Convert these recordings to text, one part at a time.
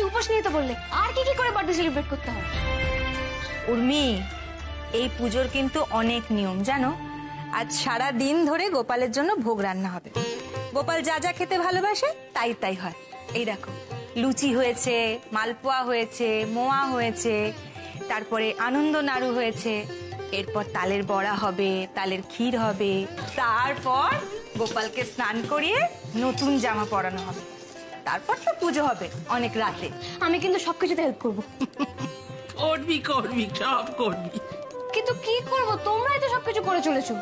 উপোস নিয়ে তো বললে, আর কি কি করে বার্থডে সেলিব্রেট করতে হয়? উর্মি, এই পুজোর কিন্তু অনেক নিয়ম জানো। আজ সারা দিন ধরে গোপালের জন্য ভোগ রান্না হবে। গোপাল যা যা খেতে ভালোবাসে তাই তাই হয়। এই দেখো, লুচি হয়েছে, মালপোয়া হয়েছে, মোয়া হয়েছে, তারপরে আনন্দ নাড়ু হয়েছে, এরপর তালের বড়া হবে, তালের ক্ষীর হবে, তারপর গোপালকে স্নান করিয়ে নতুন জামা পরানো হবে, তারপর তো পুজো হবে অনেক রাতে। আমি কিন্তু সবকিছুতে হেল্প করবো। করবি করবি, সব করবি। কিন্তু কি করব, তোমরাই তো সবকিছু করে চলেছো।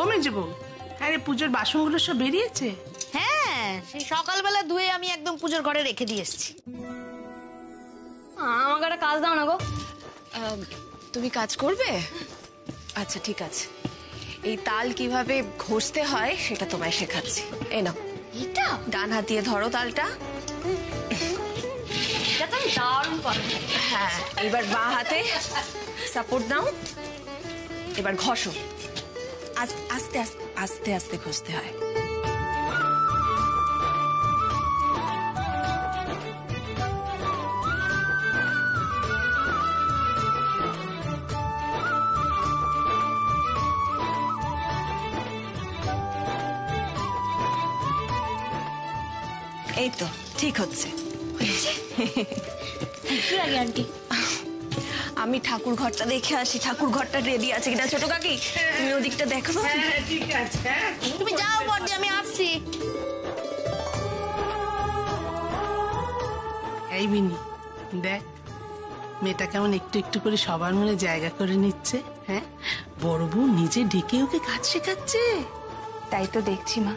ও মেজে বউ, আরে পুজোর বাসনগুলো সব বেরিয়েছে? হ্যাঁ, সেই সকালবেলা ধুয়ে আমি একদম পুজোর ঘরে রেখে দিয়ে এসেছি। আমাকে একটা কাজ দাও না গো। তুমি কাজ করবে? আচ্ছা ঠিক আছে, এই তাল কিভাবে ঘষতে হয় সেটা তোমায় শেখাচ্ছি। এই নাও, এটা ডান হাত দিয়ে ধরো তালটা। এটা তো আমি দারুণ পারবো। হ্যাঁ, এবার বাঁ হাতে সাপোর্ট নাও, এবার ঘষো। আস্তে আস্তে আস্তে আস্তে ঘষতে হয়। এই তো ঠিক হচ্ছে। কি লাগে আন্টি? আমি ঠাকুর ঘরটা দেখে আসি, ঠাকুর ঘরটা রেডি আছে কিনা। ছোট কাকি, তুমি ওদিকটা দেখো। ঠিক আছে, তুমি যাও বড়দি, আমি আসছি। এই মিনি দেখ, মেয়েটা কেমন একটু একটু করে সবার মনে জায়গা করে নিচ্ছে। হ্যাঁ, বড় বউ নিজে ডেকে ওকে কাজ শেখাচ্ছে। তাই তো দেখছি মা,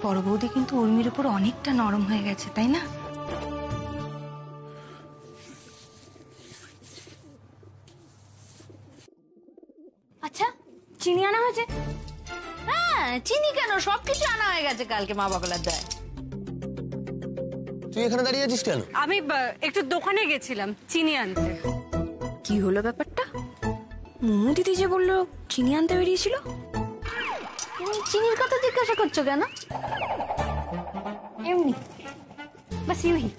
বড় বৌদি কিন্তু উর্মির উপর অনেকটা নরম হয়ে গেছে, তাই না? আচ্ছা, চিনি আনা হয়েছে? হ্যাঁ, চিনি কেন, সবকিছু আনা হয়ে গেছে কালকে মা বাকলার দেয়। তুই এখানে দাঁড়িয়ে আছিস কেন? আমি একটু দোকানে গেছিলাম চিনি আনতে। কি হলো ব্যাপারটা? মোমো দিদি যে বললো চিনি আনতে বেরিয়েছিল। তুমি চিনির কথা জিজ্ঞাসা করছো কেন? এমনি বাস ইউহি।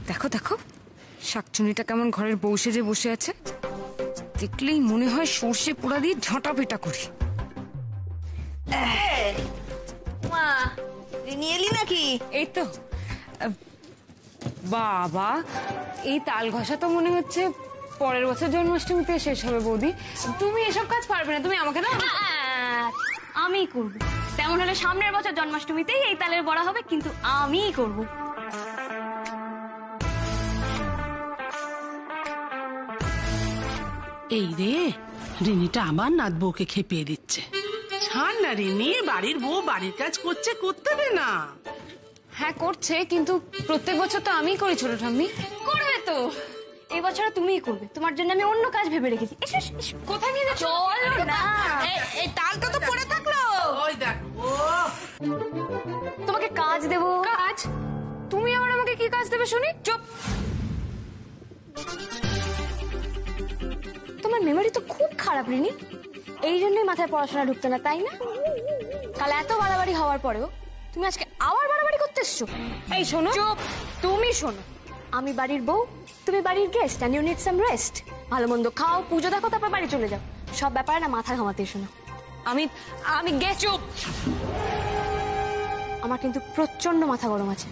দেখো দেখো, শাকচুনিটা কেমন ঘরের বউ সেজে বসে আছে। দেখলেই মনে হয় সর্ষে পোড়া দিয়ে ঝাঁটা পেটা করি। মা, নিয়ে এলি নাকি? এই তো। বাবা, এই তাল ঘষা তো মনে হচ্ছে পরের বছর জন্মাষ্টমীতে শেষ হবে। বৌদি, তুমি এসব কাজ পারবে না, তুমি আমাকে দাও। আমি করব। তেমন হলে সামনের বছর জন্মাষ্টমীতেই এই তালের বড়া হবে, কিন্তু আমিই করব। এই রে, রিনিটা আমার নাত বউকে খেপিয়ে দিচ্ছে। ছাড় না রিনি, বাড়ির বউ বাড়ির কাজ করছে, করতে দে না। হ্যাঁ করছে, কিন্তু প্রত্যেক বছর তো আমিই করি ছোট ঠাম্মি। করবে তো, এই বছর তুমিই করবে। তোমার জন্য আমি অন্য কাজ ভেবে রেখেছি। কোথায় নিয়ে যাচ্ছ? চলো না, এই তালটা তো পড়ে থাকলো। ওই দেখ, ও তোমাকে কাজ দেবো। কাজ? তুমি আবার আমাকে কি কাজ দেবে শুনি? চুপ। তোমার মেমোরি তো খুব খারাপ রিনি, এই জন্যই মাথায় পড়াশোনা ঢুকতো না, তাই না? কাল এত বাড়াবাড়ি হওয়ার পরেও তুমি আজকে আবার বাড়াবাড়ি করতে এসছো। এই শোনো। চুপ, তুমি শোনো। আমি বাড়ির বউ, তুমি বাড়ির guest, and you need some rest. ভালো মন্দ খাও, পুজো দেখো, তারপর বাড়ি চলে যাও। সব ব্যাপারে না মাথা ঘামাতে এসো না। আমি গেস্ট। চুপ। আমার কিন্তু প্রচন্ড মাথা গরম আছে।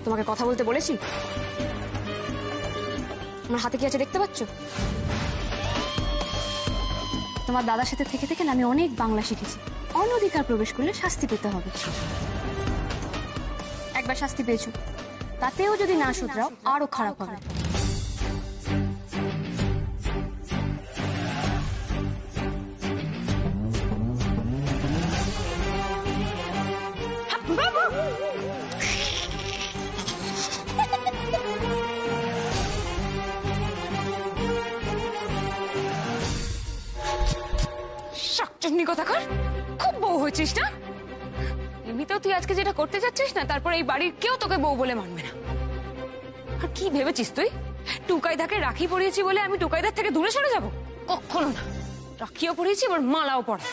তোমাকে কথা বলতে বলেছি। আমার হাতে কি আছে দেখতে পাচ্ছ? তোমার দাদার সাথে থেকে থেকে না আমি অনেক বাংলা শিখেছি। অনধিকার প্রবেশ করলে শাস্তি পেতে হবে। একবার শাস্তি পেয়েছো, তাতেও যদি না শুধরাও আরো খারাপ হবে। শাকচুন্নি কথা কর, খুব বউ হয়েছিস না? এমনিতেও তুই আজকে যেটা করতে যাচ্ছিস না, তারপর এই বাড়ির কেউ তোকে বউ বলে মানবে না। আর কি ভেবেছিস তুই টুকাইদাকে রাখি পরিয়েছি বলে আমি টুকাইদার থেকে দূরে সরে যাব? কখনো না। রাখিও পরিয়েছি, এবার মালাও পড়া।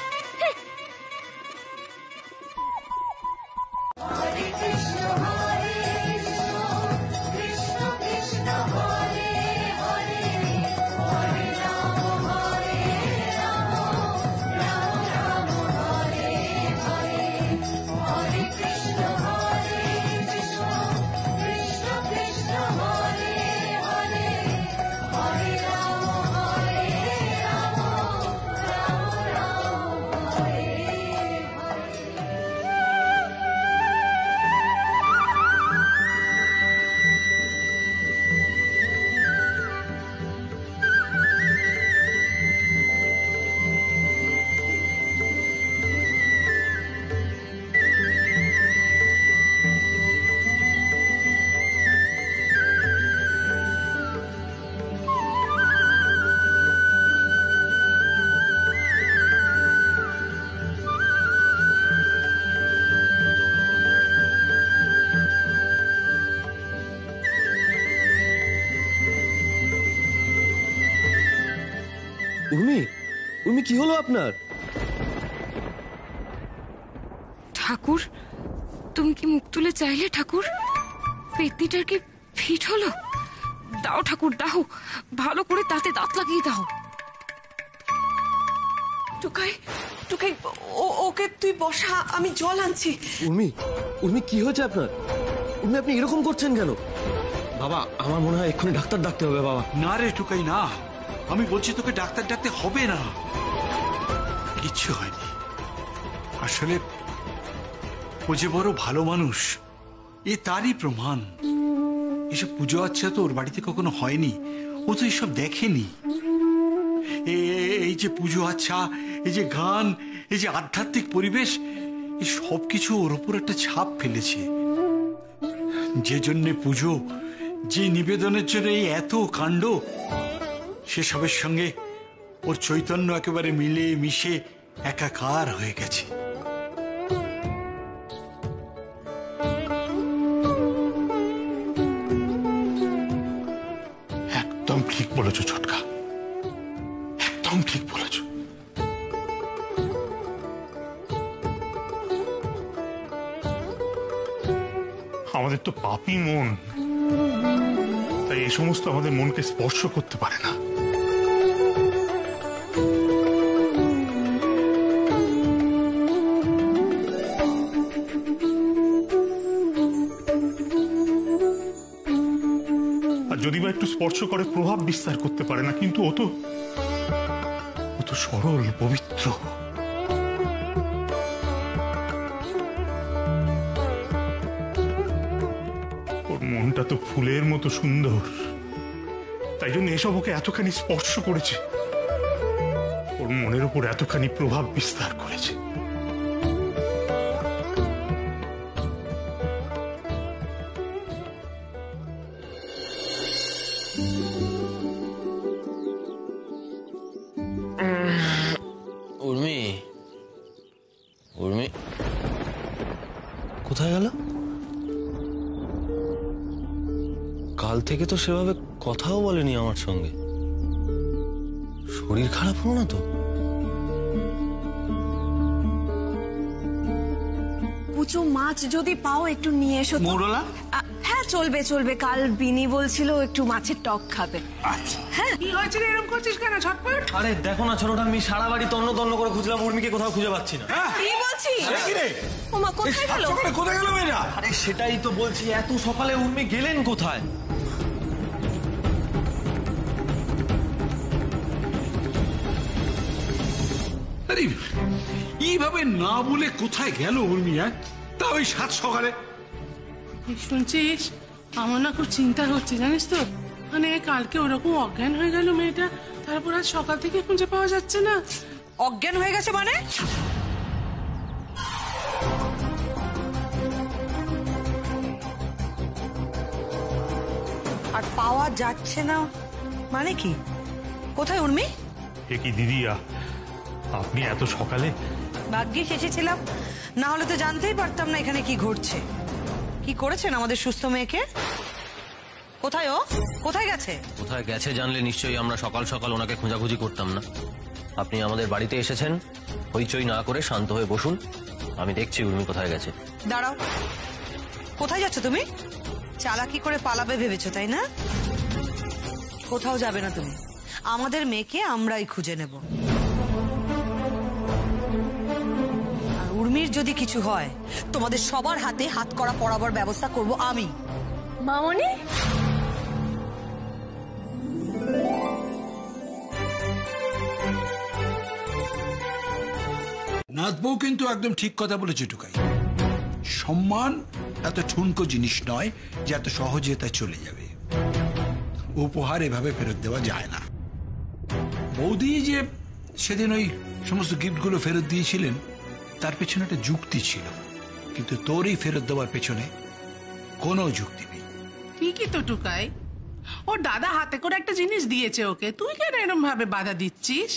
উর্মি, উর্মি কি হলো আপনার? ঠাকুর, তুমি কি মুখ তুলে চাইলে ঠাকুর? পেতনিটার কি ফিট হলো? দাও ঠাকুর দাও, ভালো করে তাতে দাঁত লাগিয়ে দাও। টুকাই, টুকাই, ওকে তুই বসা, আমি জল আনছি। উর্মি, উর্মি কি হয়েছে আপনার? উর্মি আপনি এরকম করছেন কেন? বাবা আমার মনে হয় এক্ষুনি ডাক্তার ডাকতে হবে বাবা। না রে টুকাই না, আমি বলছি তোকে ডাক্তার ডাকতে হবে না, কিচ্ছু হয়নি। আসলে ও যে বড় ভালো মানুষ এ তারই প্রমাণ। এসব পুজো আচ্ছা তো ওর বাড়িতে কখনো হয়নি, ও তো এসব দেখেনি। এই যে পুজো আচ্ছা, এই যে গান, এই যে আধ্যাত্মিক পরিবেশ, এই সব কিছু ওর উপর একটা ছাপ ফেলেছে। যে জন্যে পুজো, যে নিবেদনের জন্য এই এত কাণ্ড, সেসবের সঙ্গে ওর চৈতন্য একেবারে মিলে মিশে একাকার হয়ে গেছে। একদম ঠিক বলেছো ছোটকা, একদম ঠিক বলেছো। আমাদের তো পাপী মন, তাই এই সমস্ত আমাদের মনকে স্পর্শ করতে পারে না। আর যদি বা একটু স্পর্শ করে প্রভাব বিস্তার করতে পারে না, কিন্তু ও তো সরল পবিত্র। ওর মনটা তো ফুলের মতো সুন্দর, তাই জন্য এসব ওকে এতখানি স্পর্শ করেছে, ওর মনের উপর এতখানি প্রভাব বিস্তার করেছে। উর্মি, উর্মি কোথায় গেল? কাল থেকে তো সেভাবে কথাও বলেনি আমার সঙ্গে। শরীর খারাপ হলো না তো? কুচো মাছ যদি পাও একটু নিয়ে এসো। মৌরলা? হ্যাঁ চলবে চলবে, কাল বিনি বলছিল একটু মাছের টক খাবে। আচ্ছা হ্যাঁ কি হয়েছে রে, এরকম করছিস কেন ছটপট? আরে দেখো না ছোটটা, আমি সারা বাড়ি তন্ন তন্ন করে খুঁজলাম, উর্মিকে কোথাও খুঁজে পাচ্ছি না। কি বলছিস? ওমা কোথায় গেল? কোথায় গেল মেয়েরা? আরে সেটাই তো বলছি, এত সকালে উর্মি গেলেন কোথায়? আরে এইভাবে না বলে কোথায় গেল উর্মি? তা ওই সাত সকালে শুনছিস, আমার না খুব চিন্তা হচ্ছে জানিস তো। মানে কালকে ওরকম অজ্ঞান হয়ে গেল মেয়েটা, তারপর আজ সকাল থেকে খুঁজে পাওয়া যাচ্ছে না। অজ্ঞান হয়ে গেছে মানে? আর পাওয়া যাচ্ছে না মানে কি? কোথায় উর্মি? এ কি দিদিয়া, আপনি এত সকালে? ভাগ্যিস এসেছিলাম, না হলে তো জানতেই পারতাম না এখানে কি ঘটছে। কি করেছেন আমাদের সুস্থ মেয়েকে? কোথায় ও? কোথায় গেছে? কোথায় গেছে জানলে নিশ্চয়ই আমরা সকাল সকাল ওনাকে খোঁজাখুঁজি করতাম না। আপনি আমাদের বাড়িতে এসেছেন, হইচই না করে শান্ত হয়ে বসুন, আমি দেখছি উর্মি কোথায় গেছে। দাঁড়াও, কোথায় যাচ্ছ তুমি? চালাকি করে পালাবে ভেবেছো তাই না? কোথাও যাবে না তুমি, আমাদের মেয়েকে আমরাই খুঁজে নেব। আর উর্মির যদি কিছু হয়, তোমাদের সবার হাতে হাত করা পরাবার ব্যবস্থা করব আমি। মামনি, নাথবউ কিন্তু একদম ঠিক কথা বলেছে টুকাই। সম্মান এত ঠুনকো জিনিস নয় যে এত সহজে তা চলে যাবে। উপহার এভাবে ফেরত দেওয়া যায় না। বৌদি যে সেদিন ওই সমস্ত গিফটগুলো ফেরত দিয়েছিলেন তার পেছনে একটা যুক্তি ছিল, কিন্তু তোর এই ফেরত দেওয়ার পেছনে কোনো যুক্তি নেই। ঠিকই তো টুকাই, ওর দাদা হাতে করে একটা জিনিস দিয়েছে ওকে, তুই কেন এরকম ভাবে বাধা দিচ্ছিস?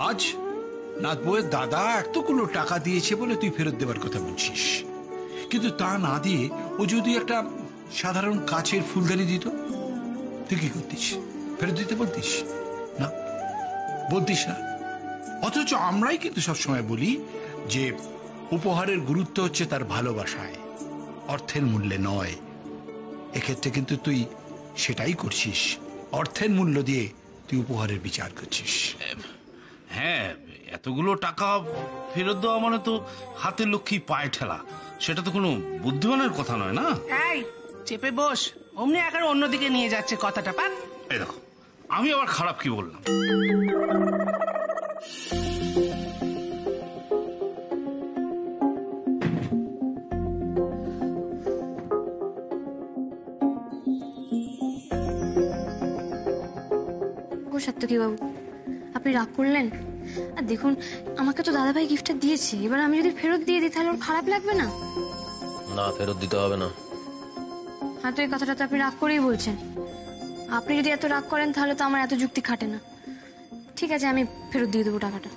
আজ নাথবউয়ের দাদা এতগুলো টাকা দিয়েছে বলে তুই ফেরত দেওয়ার কথা বলছিস, কিন্তু তা না দিয়ে ও যদি একটা সাধারণ কাচের ফুলদানি দিত, তুই কি করতিস? ফেরত দিতে বলতিস না? বলতিস না। অথচ আমরাই কিন্তু সবসময় বলি যে উপহারের গুরুত্ব হচ্ছে তার ভালোবাসায়, অর্থের মূল্যে নয়। এক্ষেত্রে কিন্তু তুই সেটাই করছিস, অর্থের মূল্য দিয়ে তুই উপহারের বিচার করছিস। হ্যাঁ, এতগুলো টাকা ফেরত দেওয়া মানে তো হাতের লক্ষ্মী পায়ে ঠেলা, সেটা তো কোনো বুদ্ধিমানের কথা নয় না। এই চেপে বস, অমনি একার অন্যদিকে নিয়ে যাচ্ছে কথাটা। পান এই দেখো, আমি আবার খারাপ কি বললাম? সাত্তকী বাবু, আপনি রাগ করলেন? আর দেখুন, আমাকে তো দাদাভাই গিফটটা দিয়েছে, এবার আমি যদি ফেরত দিয়ে দিই তাহলে ওর খারাপ লাগবে না? না, ফেরত দিতে হবে না। হ্যাঁ, তো এই কথাটা তো আপনি রাগ করেই বলছেন। আপনি যদি এত রাগ করেন তাহলে তো আমার এত যুক্তি খাটে না। ঠিক আছে, আমি ফেরত দিয়ে দেবো টাকাটা।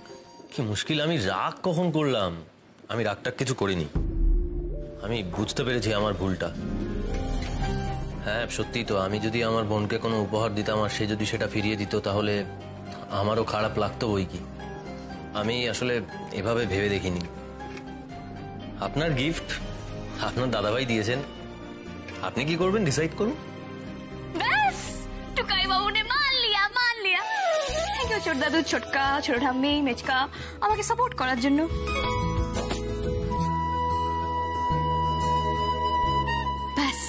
কি মুশকিল, আমি রাগ কখন করলাম? আমি রাগটা কিছু করিনি, আমি বুঝতে পেরেছি আমার ভুলটা। হ্যাঁ সত্যি তো, আমি যদি আমার বোনকে কোনো উপহার দিতাম আর সে যদি সেটা ফিরিয়ে দিত তাহলে আমারও খারাপ লাগতো বই কি। আমি আসলে এভাবে ভেবে দেখিনি। আপনার গিফট আপনার দাদাভাই দিয়েছেন, আপনি কি করবেন ডিসাইড করুন। ব্যাস, টুকাই বাবু নে মান লিয়া, মান লিয়া। থ্যাংক ইউ ছোট দাদু, ছোটকা, ছোট ঠাম্মি, মেচকা, আমাকে সাপোর্ট করার জন্য। ব্যাস,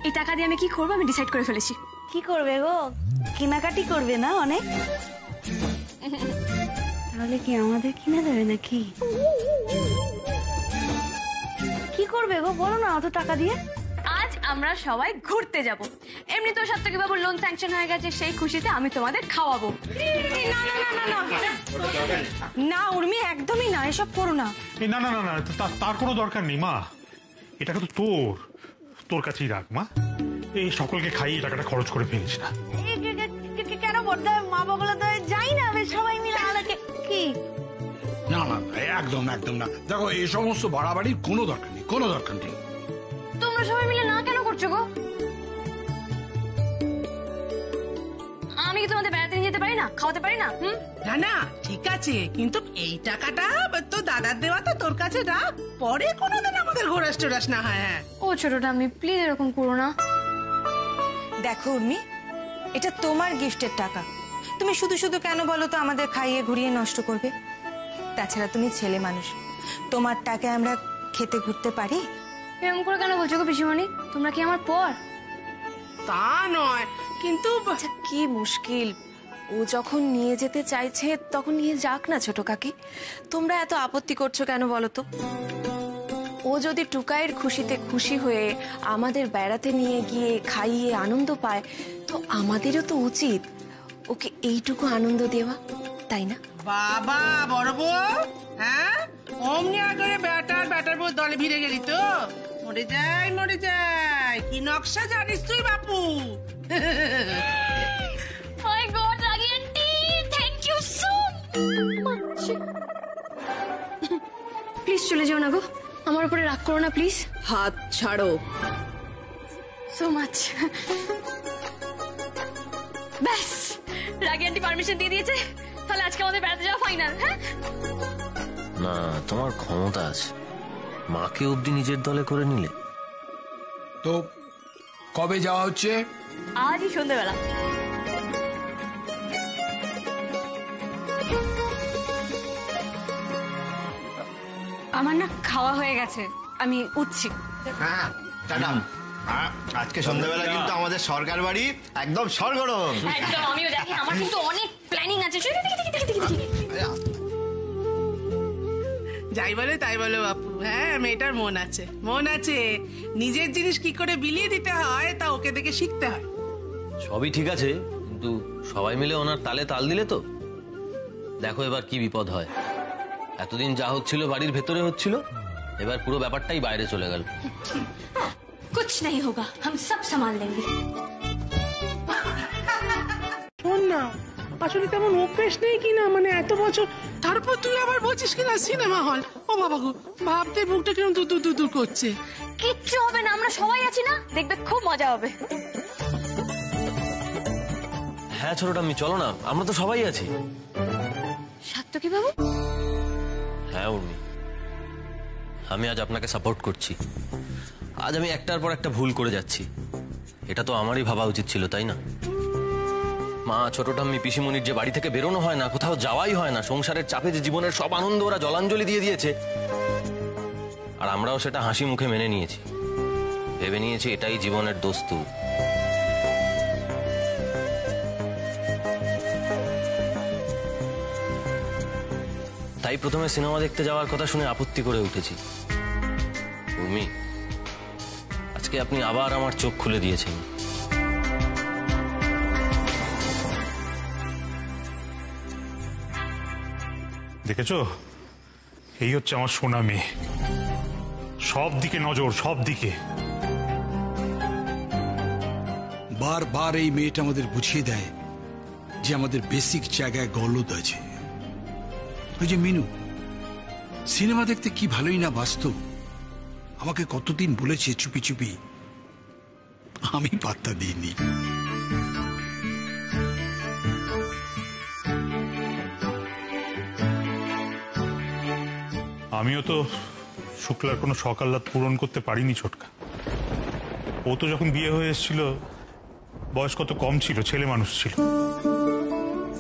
এই টাকা দিয়ে আমি কি করবো আমি ডিসাইড করে ফেলেছি। কি করবে গো? কেনাকাটি করবে না অনেক? তাহলে কি আমাদের কিনে দেবে নাকি? কি করবে গো বলো না, অত টাকা দিয়ে? আজ আমরা সবাই ঘুরতে যাব। এমনি তো সাত্তকী বাবুর লোন স্যাংশন হয়ে গেছে, সেই খুশিতে আমি তোমাদের খাওয়াবো। না না না না না উর্মি, একদমই না, এসব করো না। না না না না, তার কোনো দরকার নেই মা। এটা তো তোর কাছেই রাখ মা। এই সকলকে খাইয়ে টাকাটা খরচ করে ফেলিস না। কেন বড়দা, মা বগলা তো যাই না, সবাই মিলে আলাকে কি? না না, একদম একদম না। দেখো, এই সমস্ত বাড়াবাড়ির কোনো দরকার নেই, কোনো দরকার নেই। তোমরা সবাই মিলে না কেন করছো গো? আমি কি তোমাদের বেড়াতে নিয়ে যেতে পারি না, খাওয়াতে পারি না? না না, ঠিক আছে, কিন্তু এই টাকাটা তো দাদার দেওয়া, তো তোর কাছে রাখ, পরে কোনোদিন আমাদের ঘোরাস টোরাস না হয়। হ্যাঁ ও ছোটটা, আমি প্লিজ এরকম করো না। দেখো উর্মি, এটা তোমার গিফটের টাকা, তুমি শুধু শুধু কেন বলো তো আমাদের খাইয়ে ঘুরিয়ে নষ্ট করবে? তাছাড়া তুমি ছেলে মানুষ, তোমার টাকায় আমরা খেতে ঘুরতে পারি? এরকম করে কেন বলছো গো পিসিমণি? তোমরা কি আমার পর? তা নয়, কিন্তু আচ্ছা, কি মুশকিল, ও যখন নিয়ে যেতে চাইছে তখন নিয়ে যাক না ছোট কাকি। তোমরা এত আপত্তি করছো কেন বলো তো? ও যদি টুকাইয়ের খুশিতে খুশি হয়ে আমাদের বেড়াতে নিয়ে গিয়ে খাইয়ে আনন্দ পায়, তো আমাদেরও তো উচিত ওকে এইটুকু আনন্দ দেওয়া, তাই না? বাবা বড় বউ, হ্যাঁ অমনি আগে ব্যাটার বউ দলে ভিড়ে গেলি তো? মরে যাই, কি নকশা জানিস তুই বাপু? মাই গড, রাগি aunty, thank you so much. Please চলে যাও না গো, আমার উপরে রাগ করো না প্লিজ। হাত ছাড়ো। So much. ব্যাস, রাগি আন্টি পারমিশন দিয়ে দিয়েছে, তাহলে আজকে আমাদের বেড়াতে যাওয়া ফাইনাল। হ্যাঁ না, তোমার ক্ষমতা আছে, মাকে অবধি নিজের দলে করে নিলে। তো কবে যাওয়া হচ্ছে? আজই সন্ধ্যেবেলা। আমার না খাওয়া হয়ে গেছে, আমি উঠছি। হ্যাঁ টাটা। আজকে সন্ধ্যাবেলা কিন্তু আমাদের সরকার বাড়ি একদম সরগরম। একদম, আমিও দেখি, আমার কিন্তু অনেক প্ল্যানিং আছে। যাই বলে তাই বলে বাপু, হ্যাঁ মেয়েটার মন আছে, মন আছে। নিজের জিনিস কি করে বিলিয়ে দিতে হয় তা ওকে দেখে শিখতে হয়। সবই ঠিক আছে, কিন্তু সবাই মিলে ওনার তালে তাল দিলে তো দেখো এবার কি বিপদ হয়। এতদিন যা হচ্ছিল বাড়ির ভেতরে হচ্ছিল, এবার পুরো ব্যাপারটাই বাইরে চলে গেল। कुछ नहीं होगा, हम सब संभाल लेंगे। শোন না, আসলে তেমন অভ্যেস নেই কিনা, মানে এত বছর, তারপর তুই আবার বলছিস কিনা সিনেমা হল। ও বাবা গো, ভাবতে বুকটা কিরম দূর করছে। কিচ্ছু হবে না, আমরা সবাই আছি না, দেখবে খুব মজা হবে। হ্যাঁ ছোটটা, আমি চলো না, আমরা তো সবাই আছি। সাত্তকী বাবু। হ্যাঁ উর্মি, আমি আজ আপনাকে সাপোর্ট করছি। আজ আমি একটার পর একটা ভুল করে যাচ্ছি, এটা তো আমারই ভাবা উচিত ছিল, তাই না? মা, ছোট ঠাম্মি, পিসিমণির যে বাড়ি থেকে বেরোনো হয় না, কোথাও যাওয়াই হয় না, সংসারের চাপে যে জীবনের সব আনন্দ ওরা জলাঞ্জলি দিয়ে দিয়েছে, আর আমরাও সেটা হাসি মুখে মেনে নিয়েছি, ভেবে নিয়েছি এটাই জীবনের দস্তুর। তাই প্রথমে সিনেমা দেখতে যাওয়ার কথা শুনে আপত্তি করে উঠেছি। উর্মি, আজকে আপনি আবার আমার চোখ খুলে দিয়েছেন। দেখেছো, এই হচ্ছে আমার সোনা মেয়ে, সব দিকে নজর, সব দিকে। বারবার এই মেয়েটা আমাদের বুঝিয়ে দেয় যে আমাদের বেসিক জায়গায় গলদ আছে। ওই যে মিনু, সিনেমা দেখতে কি ভালোই না বাস্তব, আমাকে কতদিন বলেছে চুপি চুপি, আমি পাত্তা দিইনি। আমিও তো শুক্লার কোনো সকাল্লাদ পূরণ করতে পারিনি ছোটকা। ও তো যখন বিয়ে হয়ে এসেছিল বয়স কত কম ছিল, ছেলে মানুষ ছিল,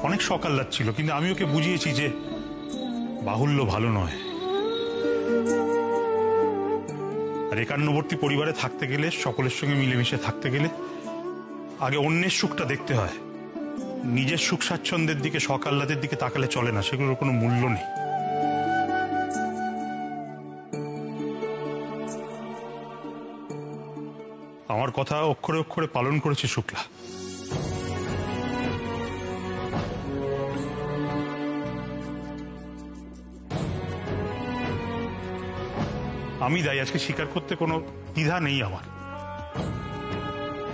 অনেক সকাল্লাদ ছিল, কিন্তু আমি ওকে বুঝিয়েছি যে বাহুল্য ভালো নয়। আর একান্নবর্তী পরিবারে থাকতে গেলে, সকলের সঙ্গে মিলেমিশে থাকতে গেলে আগে অন্যের সুখটা দেখতে হয়, নিজের সুখ স্বাচ্ছন্দ্যের দিকে, সকাল্লাদের দিকে তাকালে চলে না, সেগুলোর কোনো মূল্য নেই। আমার কথা অক্ষরে অক্ষরে পালন করেছে শুক্লা। আমি দায়ী, আজকে স্বীকার করতে কোনো দ্বিধা নেই আমার।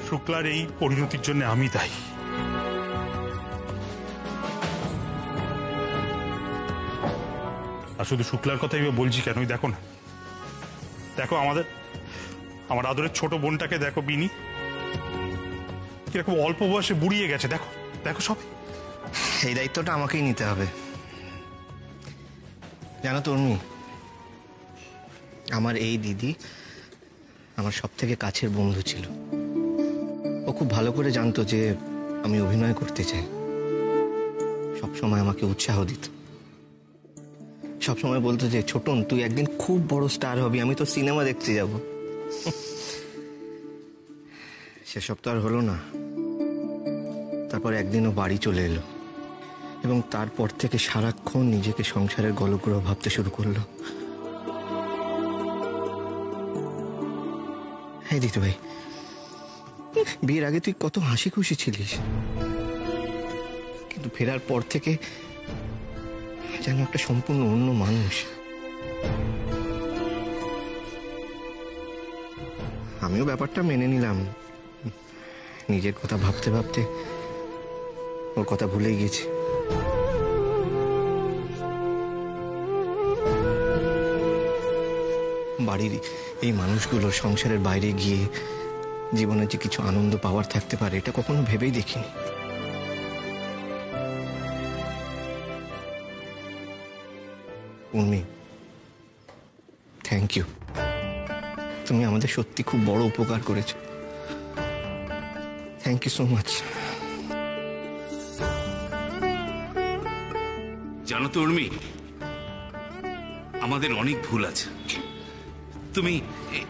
শুক্লার এই পরিণতির জন্য আমি দায়ী। আর শুধু শুক্লার কথাই বলছি কেন, দেখো না, দেখো আমার আদরের ছোট বোনটাকে দেখো, বিনি কিরকম অল্প বয়সে বুড়িয়ে গেছে, দেখো দেখো সব। এই দায়িত্বটা আমাকেই নিতে হবে। জানো তো উর্মি, আমার এই দিদি আমার সব থেকে কাছের বন্ধু ছিল। ও খুব ভালো করে জানতো যে আমি অভিনয় করতে চাই, সবসময় আমাকে উৎসাহ দিত, সবসময় বলতো যে ছোটন, তুই একদিন খুব বড় স্টার হবি, আমি তো সিনেমা দেখতে যাব। সেসব তো আর হলো না। তারপর একদিন ও বাড়ি চলে এলো এবং তারপর থেকে সারাক্ষণ নিজেকে সংসারের গলগ্রহ ভাবতে শুরু করলো। হ্যাঁ দিতু ভাই, বিয়ের আগে তুই কত হাসি খুশি ছিলিস, কিন্তু ফেরার পর থেকে যেন একটা সম্পূর্ণ অন্য মানুষ। আমিও ব্যাপারটা মেনে নিলাম, নিজের কথা ভাবতে ভাবতে ওর কথা ভুলে গেছি। বাড়ির এই মানুষগুলো সংসারের বাইরে গিয়ে জীবনে যে কিছু আনন্দ পাওয়ার থাকতে পারে এটা কখনো ভেবেই দেখিনি। Urmi, thank you. তুমি আমাদের সত্যি খুব বড় উপকার করেছো। Thank you so much. জানো তো উর্মি, আমাদের অনেক ভুল আছে। তুমি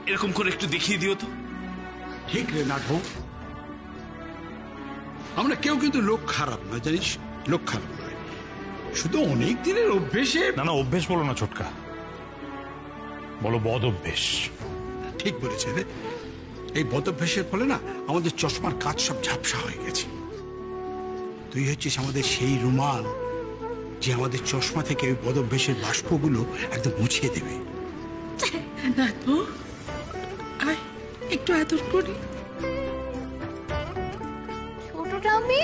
এরকম করে একটু দেখিয়ে দিও তো। ঠিক রে নাটবো, আমরা কেউ কিন্তু লোক খারাপ না, জানিস, লোক খারাপ নয়, শুধু অনেক দিনের অভ্যেসে। না না, অভ্যেস বলো না ছোটকা, বলো বদ অভ্যেস। ঠিক বলেছে রে, এই বদ অভ্যেসের ফলে না আমাদের চশমার কাজ সব ঝাপসা হয়ে গেছে। তুই হচ্ছিস আমাদের সেই রুমাল যে আমাদের চশমা থেকে ওই বদ অভ্যেসের বাষ্পগুলো একদম মুছিয়ে দেবে। নাতবু, আয় একটু আদর করি। ছোটটা আমি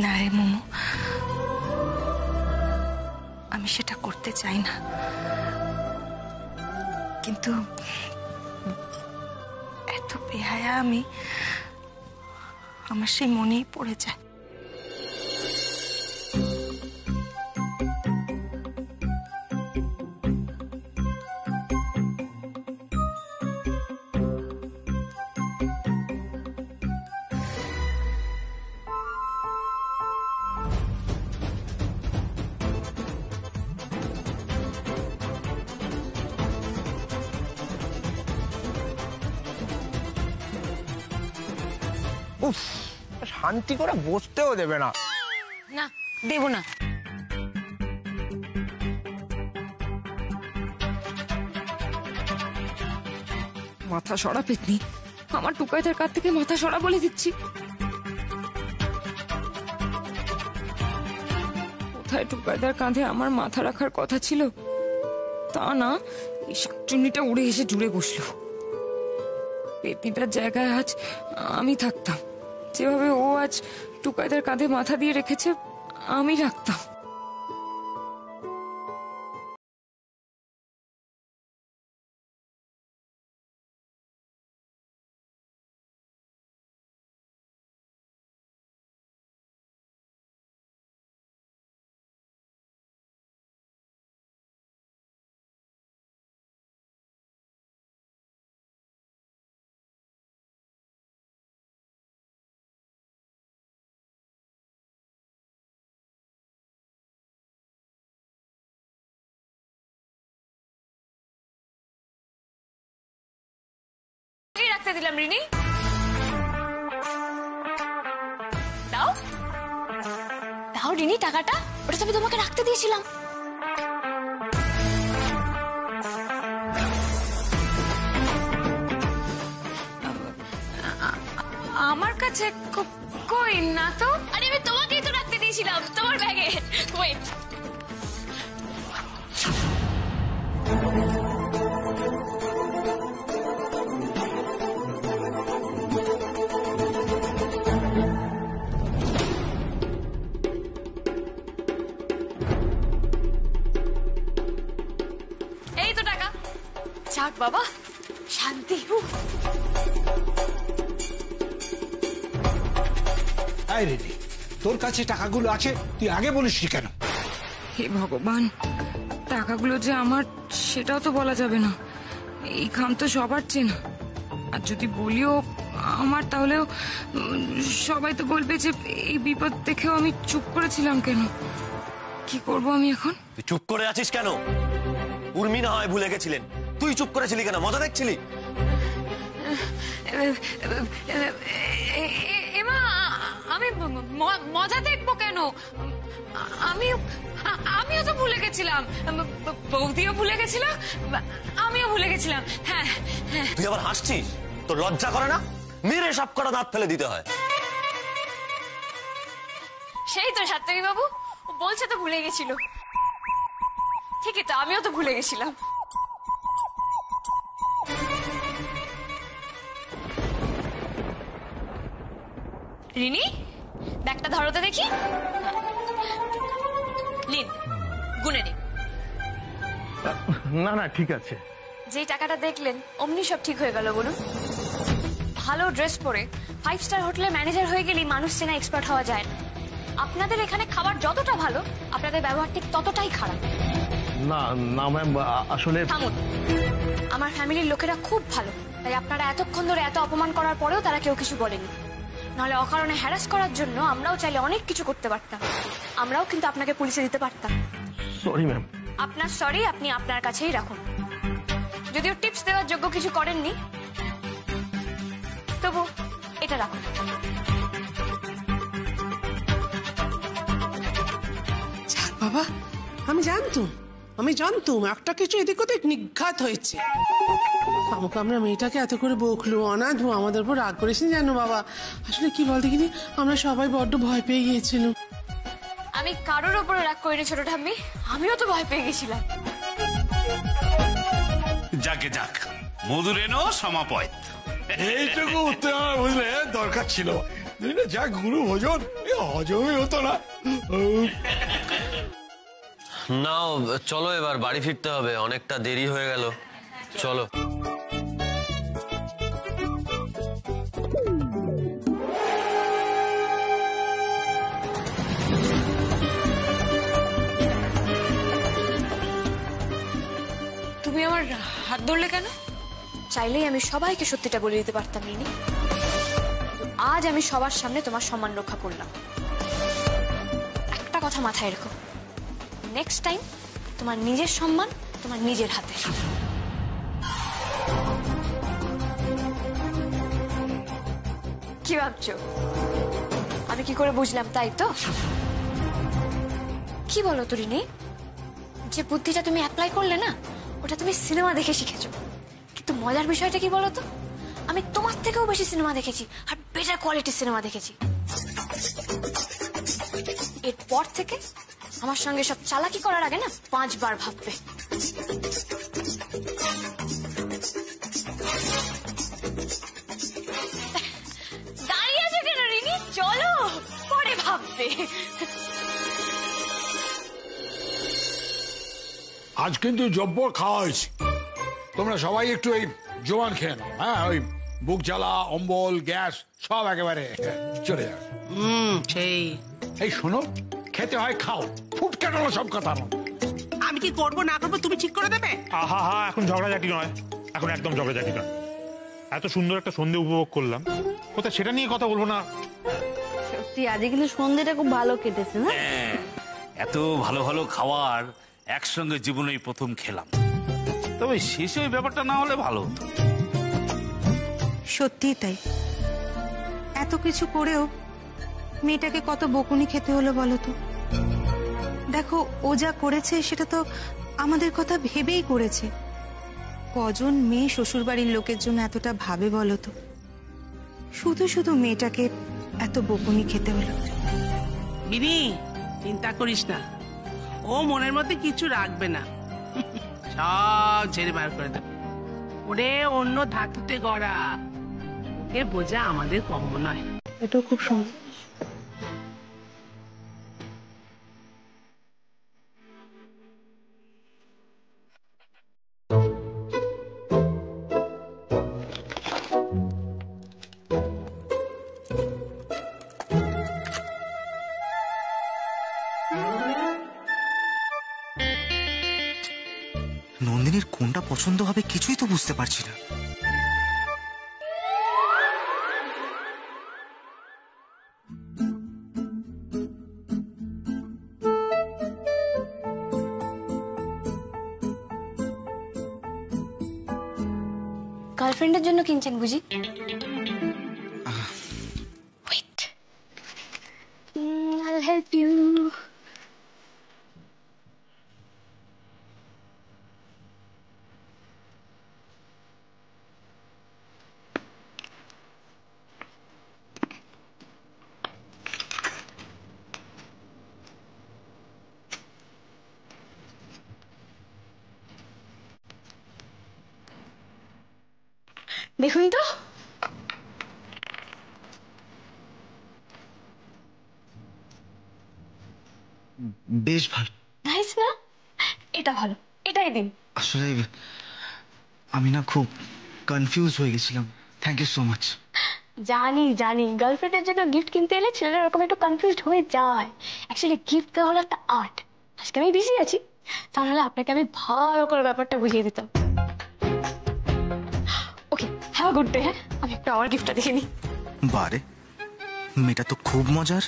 না রে মোমো, আমি সেটা করতে চাই না, কিন্তু এত বেহায়া আমি, আমার সেই মনেই পড়ে যায়। উফ, শান্তি করে বসতেও দেবে না। না দেব না। মাথা সরা পেতনি, আমার টুকাইদের কাছ থেকে মাথা সরা বলে দিচ্ছি। কোথায় টুকাইদার কাঁধে আমার মাথা রাখার কথা ছিল, তা না, এই শাকচুন্নিটা উড়ে এসে জুড়ে বসলো। পেতনিটার জায়গায় আজ আমি থাকতাম, যেভাবে ও আজ টুকাইদার কাঁধে মাথা দিয়ে রেখেছে আমি রাখতাম। রাখতে দিলাম রিনি, দাও দাও রিনি টাকাটা, ওটা তো আমি তোমাকে রাখতে দিয়েছিলাম। আমার কাছে কই না তো। আরে আমি তোমাকেই তো রাখতে দিয়েছিলাম তোমার ব্যাগে। ওয়েট, যাক বাবা, শান্তি। তোর কাছে টাকাগুলো আছে, তুই আগে বলিসনি কেন? হে ভগবান, টাকাগুলো যে আমার সেটাও তো বলা যাবে না। এই খাম তো সবার চেনা, আর যদি বলিও আমার তাহলেও সবাই তো বলবে যে এই বিপদ দেখেও আমি চুপ করেছিলাম কেন। কি করব আমি এখন? তুই চুপ করে আছিস কেন? উর্মি না হয় ভুলে গেছিলেন, তুই চুপ করেছিলি কেন? মজা দেখছিলি? এমা, আমি মজা দেখবো কেন? আমিও তো ভুলে গেছিলাম, বৌদিও ভুলে গেছিলাম, আমিও ভুলে গেছিলাম। হ্যাঁ, তুই আবার হাসছিস? তোর লজ্জা করে না? মেরে সব কটা দাঁত ফেলে দিতে হয়। সেই তো সাত্তাকি বাবু বলছে তো ভুলে গেছিল। ঠিকই তো, আমিও তো ভুলে গেছিলাম। রিনি, ব্যাগটা ধরো তো দেখি। নিন, গুনে নিন। না না, ঠিক আছে। যেই টাকাটা দেখলেন অমনি সব ঠিক হয়ে গেল। বলুন, ভালো ড্রেস পরে 5 স্টার হোটেলে ম্যানেজার হয়ে গেলেই মানুষ চেনা এক্সপার্ট হওয়া যায় না। আপনাদের এখানে খাবার যতটা ভালো, আপনাদের ব্যবহার ঠিক ততটাই খারাপ। না না ম্যাম, আসলে থামুন। আমার ফ্যামিলির লোকেরা খুব ভালো, তাই আপনারা এতক্ষণ ধরে এত অপমান করার পরেও তারা কেউ কিছু বলেনি। নাহলে অকারণে হ্যারাস করার জন্য আমরাও চাইলে অনেক কিছু করতে পারতাম। আমরাও কিন্তু আপনাকে পুলিশে দিতে পারতাম। Sorry ma'am. আপনার সরি আপনি আপনার কাছেই রাখুন। যদিও টিপস দেওয়ার যোগ্য কিছু করেননি, তবু এটা রাখুন। বাবা, আমি জানতুম একটা কিছু এদিক ওদিক নিঘাত হয়েছে। আমাকে আমরা মেয়েটাকে এত করে বকলো, অনাথ আমাদের উপর রাগ করেছেন জানো বাবা। আসলে কি বলতে গেলি, আমরা সবাই বড্ড ভয় পেয়ে গিয়েছিল। আমি কারোর উপরে রাগ করিনি ছোট ঠাম্মি, আমিও তো ভয় পেয়ে গেছিলাম। যাকে যাক, মধুর এনো সমাপয়। এইটুকু উত্তর বুঝলে দরকার ছিল। যা গুরু ভোজন, হজমই হতো না। নাও চলো, এবার বাড়ি ফিরতে হবে, অনেকটা দেরি হয়ে গেল। চলো। তুমি আমার হাত ধরলে কেন? চাইলেই আমি সবাইকে সত্যিটা বলে দিতে পারতাম রিনি। আজ আমি সবার সামনে তোমার সম্মান রক্ষা করলাম। একটা কথা মাথায় রেখো, নেক্সট টাইম তোমার নিজের সম্মান তোমার নিজের হাতে। কি ভাবছো আমি কি করে বুঝলাম, তাই তো? কি বলো তো রিনি, যে বুদ্ধিটা তুমি অ্যাপ্লাই করলে না, ওটা তুমি সিনেমা দেখে শিখেছো, কিন্তু মজার বিষয়টা কি বলতো, আমি তোমার থেকেও বেশি সিনেমা দেখেছি আর বেটার কোয়ালিটির সিনেমা দেখেছি। এরপর থেকে আমার সঙ্গে সব চালাকি করার আগে না 5 বার ভাববে। দাঁড়িয়ে আছো কেন রিনি, চলো পরে ভাববে। আজ কিন্তু জব্বর খাওয়া হয়েছে, তোমরা সবাই একটু এই জোয়ান খেয়ে নাও। হ্যাঁ, ওই বুক জ্বালা, অম্বল, গ্যাস সব একেবারে চলে যাবে। সেই এই শোনো, খেতে হয় খাও, ফুট কাটালো সব কথা। আমি কি করবো না করবো তুমি ঠিক করে দেবে। আহা হা, এখন ঝগড়াঝাটি নয়, এখন একদম ঝগড়াঝাটি নয়। এত সুন্দর একটা সন্ধে উপভোগ করলাম, কোথায় সেটা নিয়ে কথা বলবো না। সত্যি আজকে কিন্তু সন্ধ্যেটা খুব ভালো কেটেছে না? এত ভালো ভালো খাবার একসঙ্গে জীবনেই প্রথম খেলাম, তবে শেষে ওই ব্যাপারটা না হলে ভালো হতো। সত্যি তাই, এত কিছু করেও মেয়েটাকে কত বকুনি খেতে হলো বলো তো। দেখো, ও যা করেছে সেটা তো আমাদের কথা ভেবেই করেছে। কজন মেয়ে শ্বশুরবাড়ির লোকের জন্য এতটা ভাবে বলো তো, শুধু শুধু মেয়েটাকে এত বকুনি খেতে হলো। বিনি, চিন্তা করিস না, ও মনের মধ্যে কিছু রাখবে না, সব ছেড়ে বার করে দেবে। ওরে অন্য ধাতুতে গড়া, ওকে বোঝা আমাদের কম নয়। এটা খুব সুন্দর। নন্দিনীর কোনটা পছন্দ হবে কিছুই তো বুঝতে পারছি না। গার্লফ্রেন্ডের জন্য কিনছেন বুঝি? Wait. I'll help you. দেখুন তো, বেশ ভালো। নাইস না? এটা ভালো, এটাই দিন। আসলে আমি না খুব কনফিউজ হয়ে গেছিলাম। Thank you so much. জানি জানি, গার্লফ্রেন্ডের জন্য গিফট কিনতে এলে ছেলেরা এরকম একটু কনফিউজড হয়ে যায়। অ্যাকচুয়ালি গিফট দেওয়া হলো একটা আর্ট। আজকে আমি বিজি আছি, তাহলে আপনাকে আমি ভালো করে ব্যাপারটা বুঝিয়ে দিতাম। ওকে, হ্যাভ আ গুড ডে। হ্যাঁ, আমি একটু আমার গিফটটা দেখে নিই। বারে, মেয়েটা তো খুব মজার।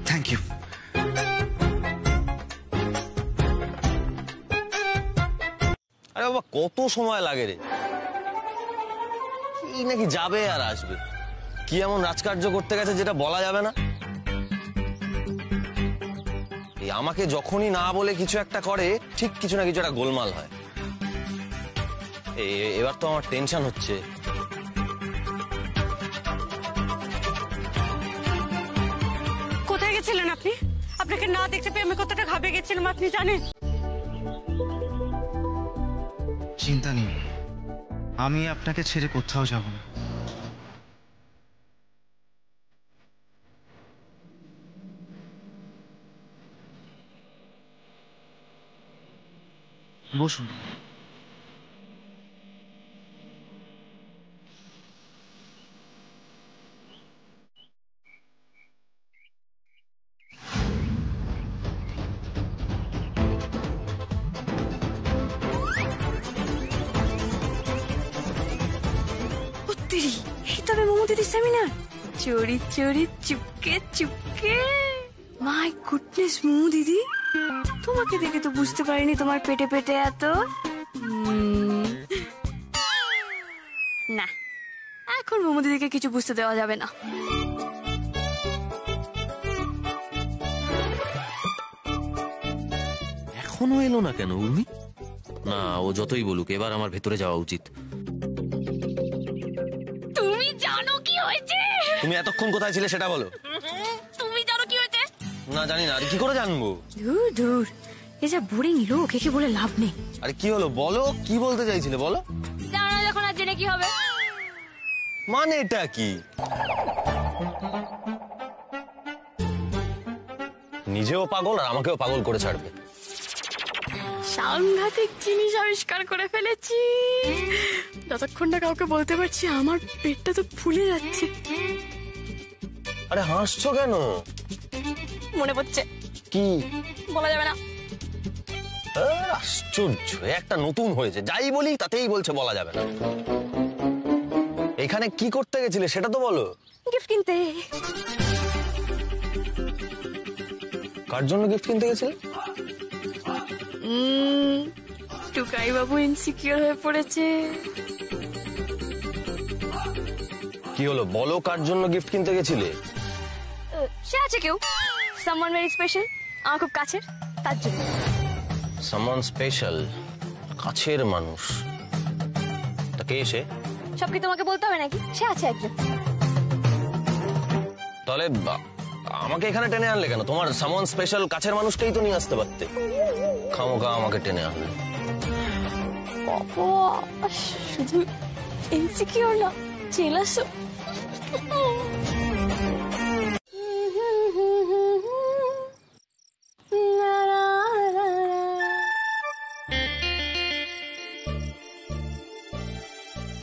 Thank you. আরে বাবা, কত সময় লাগে রে? এই নাকি যাবে আর আসবে, কি এমন রাজকার্য করতে গেছে যেটা বলা যাবে না? এই আমাকে যখনই না বলে কিছু একটা করে, ঠিক কিছু না কিছু একটা গোলমাল হয়। এবার তো আমার টেনশন হচ্ছে। কোথায় গেছিলেন আপনি? আপনাকে না দেখতে পেয়ে আমি কতটা ঘাবড়ে গেছিলাম আপনি জানেন? চিন্তা নেই, আমি আপনাকে ছেড়ে কোথাও যাব না। বসুন। এই তবে মোমো দিদির seminar, Chori Chori Chupke Chupke. My goodness momo দিদি, তোমাকে দেখে তো বুঝতে পারিনি তোমার পেটে পেটে এত। না, এখন মোমো দিদিকে কিছু বুঝতে দেওয়া যাবে না। এখনো এলো না কেন উর্মি? না, ও যতই বলুক, এবার আমার ভেতরে যাওয়া উচিত। তুমি এতক্ষণ কোথায় ছিলে সেটা বলো। তুমি জানো কি হয়েছে? না জানি না। আরে কি করে জানবো? ধুর ধুর, এই যা বোরিং লোক, একে বলে লাভ নেই। আরে কি হলো বলো, কি বলতে চাইছিলে বলো। জানো না যখন আর জেনে কি হবে? মানে এটা কি? নিজেও পাগল আর আমাকেও পাগল করে ছাড়বে। সাংঘাতিক জিনিস আবিষ্কার করে ফেলেছি। যতক্ষণ না কাউকে বলতে পারছি আমার পেটটা তো ফুলে যাচ্ছে। আরে হাসছো কেন? মনে পড়ছে। কি? বলা যাবে না। আশ্চর্য, একটা নতুন হয়েছে, যাই বলি তাতেই বলছে বলা যাবে না। এখানে কি করতে গেছিলে সেটা তো বলো। গিফট কিনতে। কার জন্য গিফট কিনতে গেছিলে? টুকাই বাবু ইনসিকিউর হয়ে পড়েছে। কি হলো বলো, কার জন্য গিফট কিনতে গেছিলে? সে আছে কেউ, সামওয়ান ভেরি স্পেশাল, আমার খুব কাছের, তার জন্য। সামওয়ান স্পেশাল, কাছের মানুষ? তা কে সে? সব কি তোমাকে বলতে হবে নাকি? সে আছে একজন। তাহলে আমাকে এখানে টেনে আনলে কেন? তোমার সামওয়ান স্পেশাল কাছের মানুষটাই তো নিয়ে আসতে পারতে। খামোখা আমাকে টেনে আনলে। শুধু ইনসিকিউর না, জেলাসও।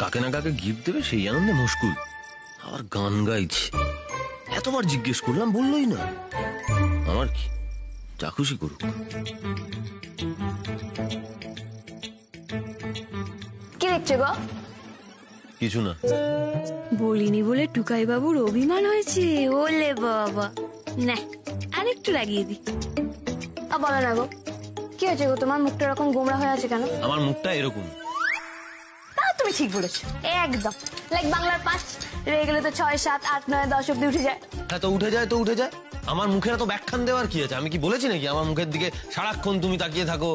কাকে না কাকে গিফট দেবে সেই আনন্দে মুশকুল। আবার গান গাইছে, এতবার জিজ্ঞেস করলাম বললোই না। আমার কি, যা খুশি করুক। কি দেখছো গো? কিছু না। বলিনি বলে টুকাই বাবুর অভিমান হয়েছে। ওলে বাবা, না আরেকটু লাগিয়ে দি। বলো না গো, কি হয়েছে গো? তোমার মুখটা এরকম গোমড়া হয়ে আছে কেন? আমার মুখটা এরকম? তা তুমি ঠিক বলেছো, একদম লাইক বাংলার 5 রয়ে গেলে তো 6, 7, 8, 9, 10 অব্দি উঠে যায়। হ্যাঁ তো উঠে যায়, তো উঠে যায়। আমার মুখের এত ব্যাখ্যান দেওয়ার কি আছে? আমি কি বলেছি নাকি আমার মুখের দিকে সারাক্ষণ তুমি তাকিয়ে থাকো?